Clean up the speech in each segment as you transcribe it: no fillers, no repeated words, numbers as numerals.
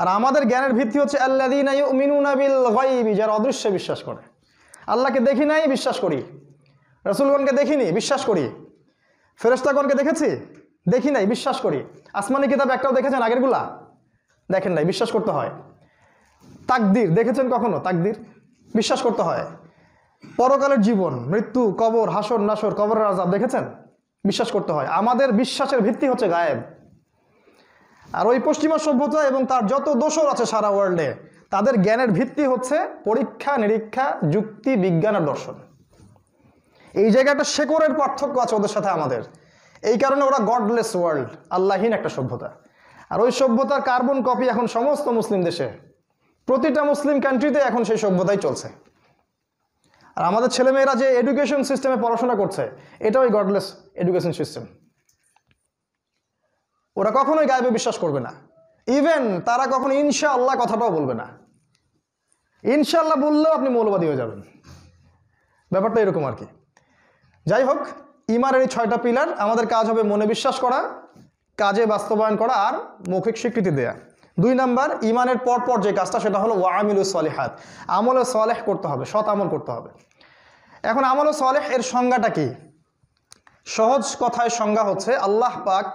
আর আমাদের জ্ঞানের ভিত্তি হচ্ছে আল্লাযীনা ইউমিনুনা বিল গায়বি, যারা অদৃশ্যে বিশ্বাস করে। আল্লাহকে দেখি নাই বিশ্বাস করি, রাসূলগণকে দেখিনি বিশ্বাস করি, ফেরেশতাগণকে দেখেছি দেখি নাই বিশ্বাস করি, আসমানি কিতাব একটাও দেখেছেন আগেরগুলা? দেখেন নাই, বিশ্বাস করতে হয়। তাকদীর দেখেছেন কখনো? তাকদীর বিশ্বাস করতে হয়। পরকালের জীবন, মৃত্যু, কবর, হাসর নাসর, কবরের আযাব দেখেছেন? বিশ্বাস করতে হয়। আমাদের বিশ্বাসের ভিত্তি হচ্ছে গায়েব। আর ওই পশ্চিমা সভ্যতা এবং তার যত দোসর আছে সারা ওয়ার্ল্ডে, তাদের জ্ঞানের ভিত্তি হচ্ছে পরীক্ষা নিরীক্ষা, যুক্তি, বিজ্ঞান আর দর্শন। এই জায়গায় একটা শেকড়ের পার্থক্য আছে ওদের সাথে আমাদের। এই কারণে ওরা গডলেস ওয়ার্ল্ড, আল্লাহহীন একটা সভ্যতা। আর ওই সভ্যতার কার্বন কপি এখন সমস্ত মুসলিম দেশে, প্রতিটা মুসলিম কান্ট্রিতে এখন সেই সভ্যতাই চলছে। আর আমাদের ছেলেমেয়েরা যে এডুকেশন সিস্টেমে পড়াশোনা করছে, এটা ওই গডলেস এডুকেশন সিস্টেম। ওরা কখনোই গায়েবে বিশ্বাস করবে না। ইভেন তারা কখনো ইনশাআল্লাহ কথাটাও বলবে না। ইনশাআল্লাহ বললেও আপনি মৌলবাদী হয়ে যাবেন। ব্যাপারটা এরকম আর কি। যাই হোক, ঈমানের এই 6টা পিলার, আমাদের কাজ হবে মনে বিশ্বাস করা, কাজে বাস্তবায়ন করা আর মৌখিক স্বীকৃতি দেয়া। 2 নাম্বার, ঈমানের পরপর যে কাজটা, সেটা হলো ওয়া আমিলুস সলিহাত, আমলে সলেহ করতে হবে, সৎ আমল করতে হবে। এখন আমলে সলেহ এর সংজ্ঞাটা কি? সহজ কথায় সংজ্ঞা হচ্ছে, আল্লাহ পাক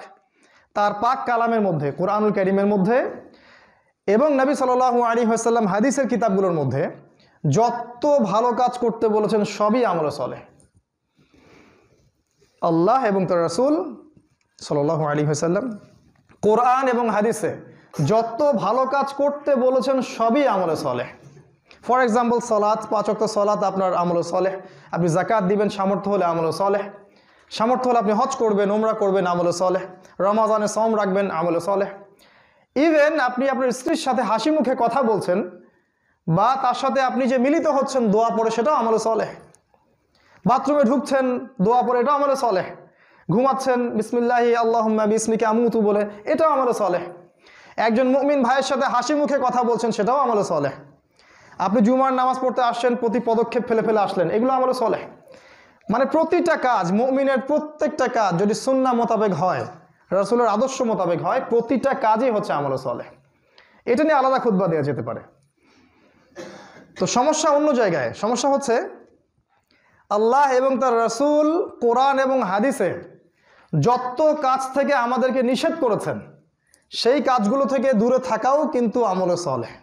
তার পাক কালামের মধ্যে, কুরআনুল কারীমের মধ্যে এবং নবী সাল্লাল্লাহু আলাইহি ওয়াসাল্লাম হাদিসের কিতাবগুলোর মধ্যে যত ভালো কাজ করতে বলেছেন সবই আমলে সলেহ। আল্লাহ এবং তার রাসূল সাল্লাল্লাহু আলাইহি ওয়াসাল্লাম কোরআন এবং হাদিসে যত ভালো কাজ করতে বলেছেন সবই আমলে সলেহ। ফর এক্সাম্পল, সালাত, 5 ওয়াক্ত সালাত আপনার আমলে সলেহ। আপনি যাকাত দিবেন সামর্থ্য হলে আমলে সলেহ। সামর্থ্য হলে আপনি হজ করবেন, উমরা করবেন, আমলে সলেহ। রমাজানে সওম রাখবেন, আমলে সলেহ। ইভেন আপনি আপনার স্ত্রীর সাথে হাসি মুখে কথা বলছেন বা তার সাথে আপনি যে মিলিত হচ্ছেন দোয়া পড়ে, সেটাও আমলে সলেহ। বাথরুমে ঢুকছেন দোয়া পড়ে, এটাও আমলে সলেহ। ঘুমাচ্ছেন বিসমিল্লাহি আল্লাহুম্মা বিসমিকা আমুতু বলে, এটাও আমলে সলেহ। একজন মুমিন ভাইয়ের সাথে হাসি মুখে কথা বলছেন, সেটাও আমলে সলেহ। আপনি জুমার নামাজ পড়তে আসছেন, প্রতি পদক্ষেপ ফেলে ফেলে আসলেন, এগুলো আমলে সলেহ। মানে প্রতিটা কাজ, মুমিনের প্রত্যেকটা কাজ যদি সুন্নাহ মোতাবেক হয়, রাসূলের আদর্শ মোতাবেক হয়, প্রতিটা কাজই হচ্ছে আমলে সলেহ। এটা নিয়ে আলাদা খুতবা দেওয়া যেতে পারে। তো সমস্যা অন্য জায়গায়। সমস্যা হচ্ছে আল্লাহ এবং তার রাসূল কোরআন এবং হাদিসে যত কাজ থেকে আমাদেরকে নিষেধ করেছেন, সেই কাজগুলো থেকে দূরে থাকাও কিন্তু আমলে সলেহ।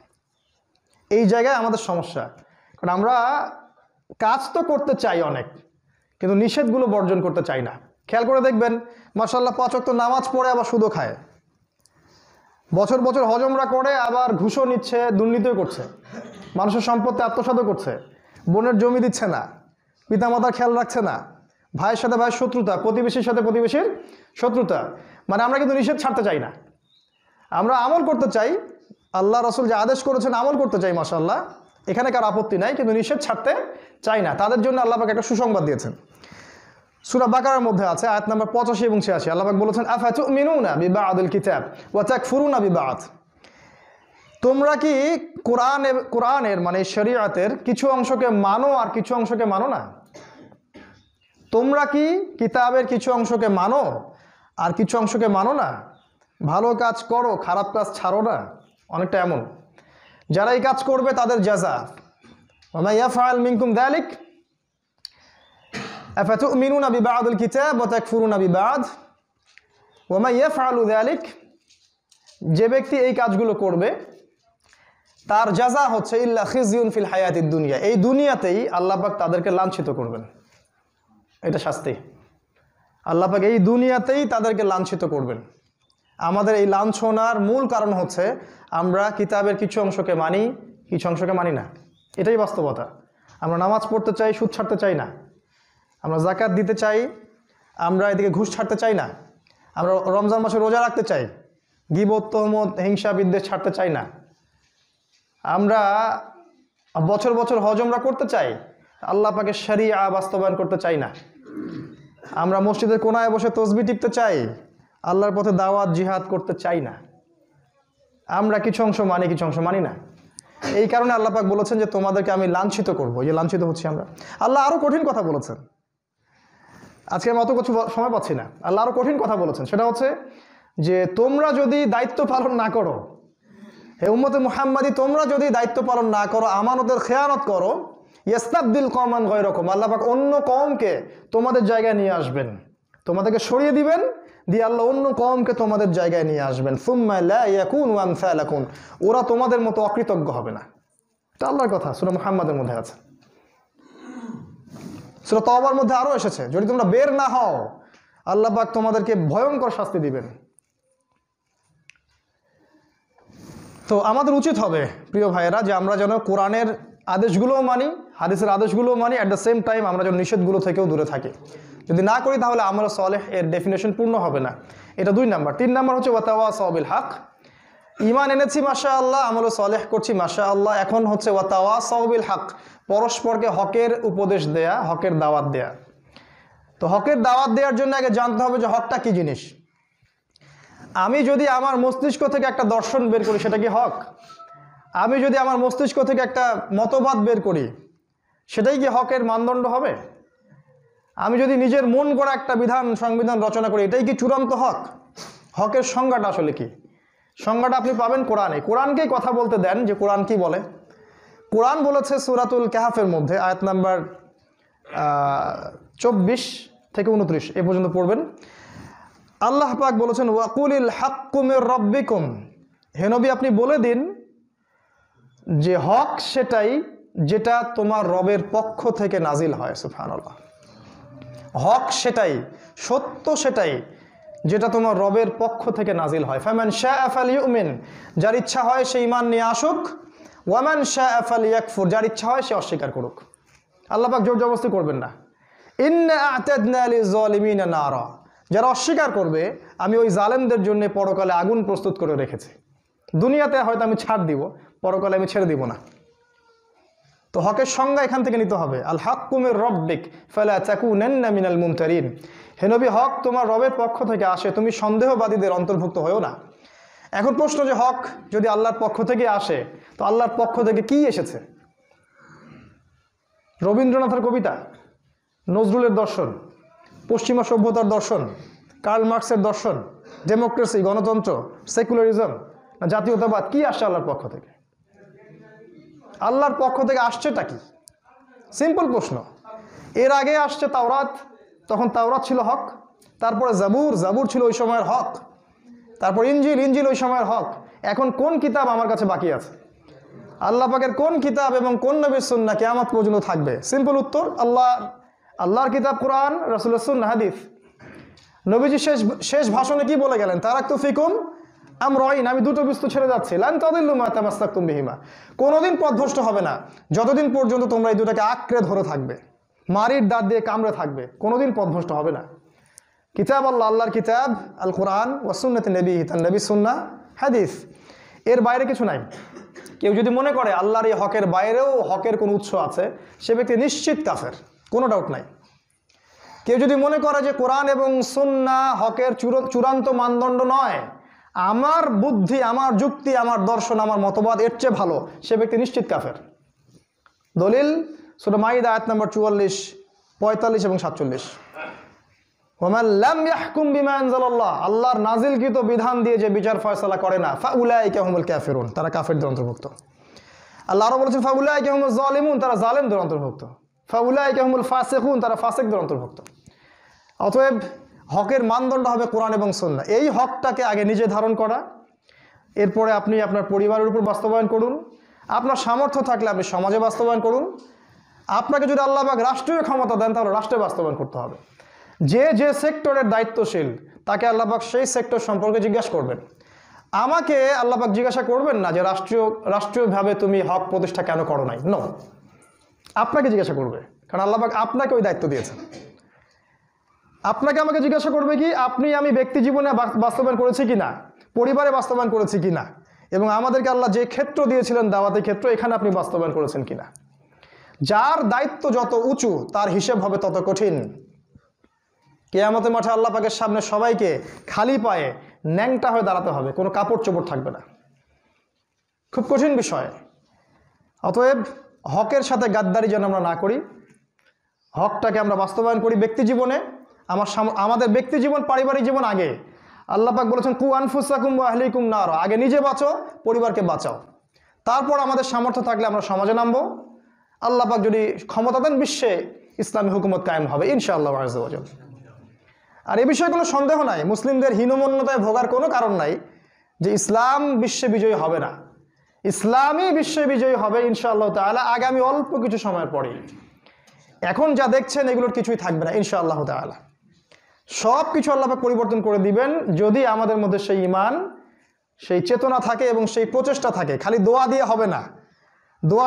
এই জায়গায় আমাদের সমস্যা। কারণ আমরা কাজ তো করতে চাই অনেক, কিন্তু নিষেধগুলো বর্জন করতে চাই না। খেয়াল করে দেখবেন, মাশাআল্লাহ 5 ওয়াক্ত নামাজ পড়ে আবার সুদও খায়, বছর বছর হজ উমরা করে আবার ঘুষও নিচ্ছে, দুর্নীতিও করছে, মানুষের সম্পত্তি আত্মসাৎও করছে, বোনের জমি দিচ্ছে না, পিতামাতার খেয়াল রাখছে না, ভাইয়ের সাথে ভাইয়ের শত্রুতা, প্রতিবেশীর সাথে প্রতিবেশীর শত্রুতা। মানে আমরা কিন্তু নিষেধ ছাড়তে চাই না, আমরা আমল করতে চাই। আল্লাহ রাসূল যে আদেশ করেছেন আমল করতে চাই, মাশাআল্লাহ, এখানে কার আপত্তি নাই, কিন্তু নিষেধ ছাড়তে চাই না। তাদের জন্য আল্লাহ পাক একটা সুসংবাদ দিয়েছেন। সূরা বাকারার মধ্যে আছে আয়াত নাম্বার 85 এবং 86, আল্লাহ পাক বলেছেন, আফাতুমিনুনা বিবা'দিল কিতাব ওয়া তাকফুরুনা বিবা'দ। তোমরা কি কোরআনের মানে শরীয়তের কিছু অংশকে মানো আর কিছু অংশকে মানো না? তোমরা কি কিতাবের কিছু অংশকে মানো আর কিছু অংশকে মানো না? ভালো কাজ করো, খারাপ কাজ ছাড়ো না। অনেকটা এমন, যারা এই কাজ করবে তাদের জাযা। ওয়া মা ইয়াফআল মিনকুম যালিক আফাতুমিনুনা বিবা'দিল কিতাব ওয়া তাকফুরুনা বিবা'দ ওয়া মা ইয়াফআলু যালিক, যে ব্যক্তি এই কাজগুলো করবে তার জাযা হচ্ছে ইল্লা খিজিউন ফিল হায়াতিদ দুনিয়া, এই দুনিয়াতেই আল্লাহ পাক তাদেরকে লাঞ্ছিত করবেন। এটা শাস্তি। আল্লাহ পাক এই দুনিয়াতেই তাদেরকে লাঞ্ছিত করবেন। আমাদের এই লাঞ্ছনার মূল কারণ হচ্ছে আমরা কিতাবের কিছু অংশকে মানি, কিছু অংশকে মানি না। এটাই বাস্তবতা। আমরা নামাজ পড়তে চাই, সুদ ছাড়তে চাই না। আমরা যাকাত দিতে চাই, আমরা এদিকে ঘুষ ছাড়তে চাই না। আমরা রমজান মাসে রোজা রাখতে চাই, গীবত, তহমত, হিংসা, বিদ্বেষ ছাড়তে চাই না। আমরা বছর বছর হজ উমরা করতে চাই, আল্লাহ পাকের শরিয়া বাস্তবায়ন করতে চাই না। আমরা মসজিদের কোনায় বসে তসবিহ টিপতে চাই, আল্লাহর পথে দাওয়াত জিহাদ করতে চাই না। আমরা কিছু অংশ মানি, কিছু অংশ মানি না। এই কারণে আল্লাহ পাক বলেছেন যে তোমাদেরকে আমি লাঞ্ছিত করবো। এই লাঞ্ছিত হচ্ছি আমরা। আল্লাহ আরো কঠিন কথা বলেছেন, আজকে আমি অত কিছু সময় পাচ্ছি না। আল্লাহ আরো কঠিন কথা বলেছেন, সেটা হচ্ছে যে তোমরা যদি দায়িত্ব পালন না করো, হে উম্মতে মুহাম্মাদি, তোমরা যদি দায়িত্ব পালন না করো, আমানতের খেয়ানত করো, ইস্তাবদিল কওমান গায়রাকুম, আল্লাহ পাক অন্য কওমকে তোমাদের জায়গায় নিয়ে আসবেন, তোমাদেরকে সরিয়ে দিবেন, দিয়ে আল্লাহ অন্য কওমকে তোমাদের জায়গায় নিয়ে আসবেন। সুম্মা লা ইয়াকুনু আমসালাকুম, ওরা তোমাদের মতো অকৃতজ্ঞ হবে না। এটা আল্লাহর কথা, সূরা মুহাম্মাদের মধ্যে আছে। সূরা তাওবার মধ্যে আরো এসেছে, যদি তোমরা বের না হও আল্লাহ পাক তোমাদেরকে ভয়ঙ্কর শাস্তি দিবেন। তো আমাদের উচিত হবে প্রিয় ভাইয়েরা যে আমরা যেন কোরআনের আদেশগুলোও মানি, হাদিসের আদেশগুলোও মানি, অ্যাট দ্য সেম টাইম আমরা যেন নিষেধগুলো থেকেও দূরে থাকি। যদি না করি তাহলে আমল সালেহ এর ডেফিনেশন পূর্ণ হবে না। এটা 2 নাম্বার। 3 নাম্বার হচ্ছে ওয়াতাওয়াসাউ বিল হক। ঈমান এনেছি মাশাআল্লাহ, আমল সালেহ করছি মাশাআল্লাহ, এখন হচ্ছে ওয়াতাওয়াসাউ বিল হক, পরস্পরকে হকের উপদেশ দেয়া, হকের দাওয়াত দেয়া। তো হকের দাওয়াত দেওয়ার জন্য আগে জানতে হবে যে হকটা কি জিনিস। আমি যদি আমার মস্তিষ্ক থেকে একটা দর্শন বের করি সেটা কি হক? আমি যদি আমার মস্তিষ্ক থেকে একটা মতবাদ বের করি সেটাই কি হকের মানদণ্ড হবে? আমি যদি নিজের মন গড়া একটা সংবিধান রচনা করি এটাই কি চূড়ান্ত হক? হকের সংজ্ঞাটা আসলে কি? সংজ্ঞাটা আপনি পাবেন কোরআনে। কোরআনকেই কথা বলতে দেন যে কোরআন কি বলে। কোরআন বলেছে সূরাতুল কাহফের মধ্যে আয়াত নাম্বার 24 থেকে 29 এ পর্যন্ত পড়বেন। আল্লাহ পাক বলেছেন ওয়াকুলিল হাক্কু মির রাব্বিকুম, হে নবী আপনি বলে দিন যে হক সেটাই যেটা তোমার রবের পক্ষ থেকে নাজিল হয়। সুবহানাল্লাহ। হক সেটাই, সত্য সেটাই যেটা তোমার রবের পক্ষ থেকে নাজিল হয়। ফামান শাআ ফালইউমিন, যার ইচ্ছা হয় সে ঈমান নিয়ে আসুক, ওয়ামান শাআ ফালইয়াকফুর, যার ইচ্ছা হয় সে অস্বীকার করুক। আল্লাহ পাক জোর জবরদস্তি করবেন না। ইন্না আ'তাদনা লিয-যালিমিনা নারা, যারা অস্বীকার করবে আমি ওই জালেমদের জন্য পরকালে আগুন প্রস্তুত করে রেখেছি। দুনিয়াতে হয়তো আমি ছাড় দিব, পরকালে আমি ছেড়ে দিব না। তো হকের সংজ্ঞা এখান থেকে নিতে হবে। আল হাক্কু মির রাব্বিক ফালা তাকুনান্না মিনাল মুমতারিন, হে নবী হক তোমার রবের পক্ষ থেকে আসে, তুমি সন্দেহবাদীদের অন্তর্ভুক্ত হও না। এখন প্রশ্ন যে হক যদি আল্লাহর পক্ষ থেকে আসে তো আল্লাহর পক্ষ থেকে কি এসেছে? রবীন্দ্রনাথের কবিতা, নজরুলের দর্শন, পশ্চিমা সভ্যতার দর্শন, কার্ল মার্কসের দর্শন, ডেমোক্রেসি, গণতন্ত্র, সেকুলারিজম না জাতীয়তাবাদ, কি আসছে আল্লাহর পক্ষ থেকে? আল্লাহর পক্ষ থেকে আসছেটা কি? সিম্পল প্রশ্ন। এর আগে আসছে তাওরাত, তখন তাওরাত ছিল হক। তারপরে জাবুর ছিল ওই সময়ের হক। তারপর ইনজিল ওই সময়ের হক। এখন কোন কিতাব আমার কাছে বাকি আছে? আল্লাহ পাকের কোন কিতাব এবং কোন নবীর সুন্নাহ কিয়ামত পর্যন্ত থাকবে? সিম্পল উত্তর আল্লাহর কিতাব কোরআন, রাসূলের সুন্নাহ হাদিস। নবীজি শেষ ভাষণে কি বলে গেলেন? তারাকতু ফিকুম আমরাইন, আমি 2টো বস্তু ছেড়ে যাচ্ছি, লান তাদিল্লু মা তামাসসাকতুম বিহিমা, কোনোদিন পথভ্রষ্ট হবে না যতদিন পর্যন্ত তোমরা এই দুটাকে আঁকড়ে ধরে থাকবে, মারির দাঁত দিয়ে কামড়ে থাকবে, কোনোদিন পথভ্রষ্ট হবে না। কিতাব আল্লাহর কিতাব আল কোরআন ওয়া সুন্নাতি নবীহি, তার নবী সুন্নাহ হাদিস, এর বাইরে কিছু নাই। কেউ যদি মনে করে আল্লাহর এই হকের বাইরেও হকের কোনো উৎস আছে, সে ব্যক্তি নিশ্চিত কাফের, কোনো ডাউট নাই। কেউ যদি মনে করে যে কোরআন এবং সুন্নাহ হকের চূড়ান্ত মানদণ্ড নয়, আমার বুদ্ধি, আমার যুক্তি, আমার দর্শন, আমার মতবাদ এর চেয়ে ভালো, সে ব্যক্তি নিশ্চিত কাফের। দলিল সূরা মাইদা আয়াত নম্বর 44, 45 এবং 47। ওয়ামান লাম ইয়াহকুম বিমা আনজালাল্লাহ, আল্লাহর নাজিলকৃত বিধান দিয়ে যে বিচার ফয়সালা করে না, ফাউলাইকা হুমুল কাফিরুন, তারা কাফেরদের অন্তর্ভুক্ত। আল্লাহ আরো বলেছেন ফাউলাইকা হুমুজ জালিমুন, তারা জালেমদের অন্তর্ভুক্ত। ফাউলাইকা হুমুল ফাসিকুন, তারা ফাসিকদের অন্তর্ভুক্ত। অতএব হকের মানদণ্ড হবে কোরআন এবং সুন্নাহ। এই হকটাকে আগে নিজে ধারণ করা, এরপরে আপনি আপনার পরিবারের উপর বাস্তবায়ন করুন, আপনার সামর্থ্য থাকলে আপনি সমাজে বাস্তবায়ন করুন। আপনাকে যদি আল্লাহ পাক রাষ্ট্রীয় ক্ষমতা দেন তাহলে রাষ্ট্রে বাস্তবায়ন করতে হবে। যে সেক্টরের দায়িত্বশীল তাকে আল্লাহ পাক সেই সেক্টর সম্পর্কে জিজ্ঞাসা করবেন। আমাকে আল্লাহ পাক জিজ্ঞাসা করবেন না যে রাষ্ট্রীয়ভাবে তুমি হক প্রতিষ্ঠা কেন করো নাই, নো, আপনাকে জিজ্ঞাসা করবে, কারণ আল্লাহ পাক আপনাকে ওই দায়িত্ব দিয়েছেন। আপনাকে আমাকে জিজ্ঞাসা করবে কি আমি ব্যক্তি জীবনে বাস্তবায়ন করেছি কিনা, পরিবারে বাস্তবায়ন করেছি কিনা, এবং আমাদেরকে আল্লাহ যে ক্ষেত্র দিয়েছিলেন দাওয়াতের ক্ষেত্র, এখানে আপনি বাস্তবায়ন করেছেন কিনা। যার দায়িত্ব যত উঁচু তার হিসেব হবে তত কঠিন। কিয়ামতের মাঠে আল্লাহ পাকের সামনে সবাইকে খালি পায়ে ন্যাংটা হয়ে দাঁড়াতে হবে, কোনো কাপড় চোপড় থাকবে না। খুব কঠিন বিষয়। অতএব হকের সাথে গাদ্দারি যেন আমরা না করি, হকটাকে আমরা বাস্তবায়ন করি ব্যক্তি জীবনে। আমাদের ব্যক্তি জীবন, পারিবারিক জীবন আগে, আল্লাহ পাক বলেছেন কু আনফুসাকুম ওয়া আহলিকুম নার, আগে নিজে বাঁচো, পরিবারকে বাঁচাও, তারপর আমাদের সামর্থ্য থাকলে আমরা সমাজে নামবো। আল্লাহ পাক যদি ক্ষমতা দেন বিশ্বে ইসলামী হুকুমত কায়েম হবে ইনশাআল্লাহ আযজা ওয়া জাল। আর এই বিষয়ে কোনো সন্দেহ নাই, মুসলিমদের হীনমন্যতায় ভোগার কোনো কারণ নাই যে ইসলাম বিশ্বে বিজয়ী হবে না। ইসলামই বিশ্বে বিজয়ী হবে ইনশাআল্লাহ তাআলা আগামী অল্প কিছু সময়ের পরেই। এখন যা দেখছেন এগুলোর কিছুই থাকবে না ইনশাআল্লাহ তাআলা। সব কিছু আল্লাহ পাক পরিবর্তন করে দিবেন যদি আমাদের মধ্যে সেই ঈমান, সেই চেতনা থাকে এবং সেই প্রচেষ্টা থাকে। খালি দোয়া দিয়ে হবে না, দোয়া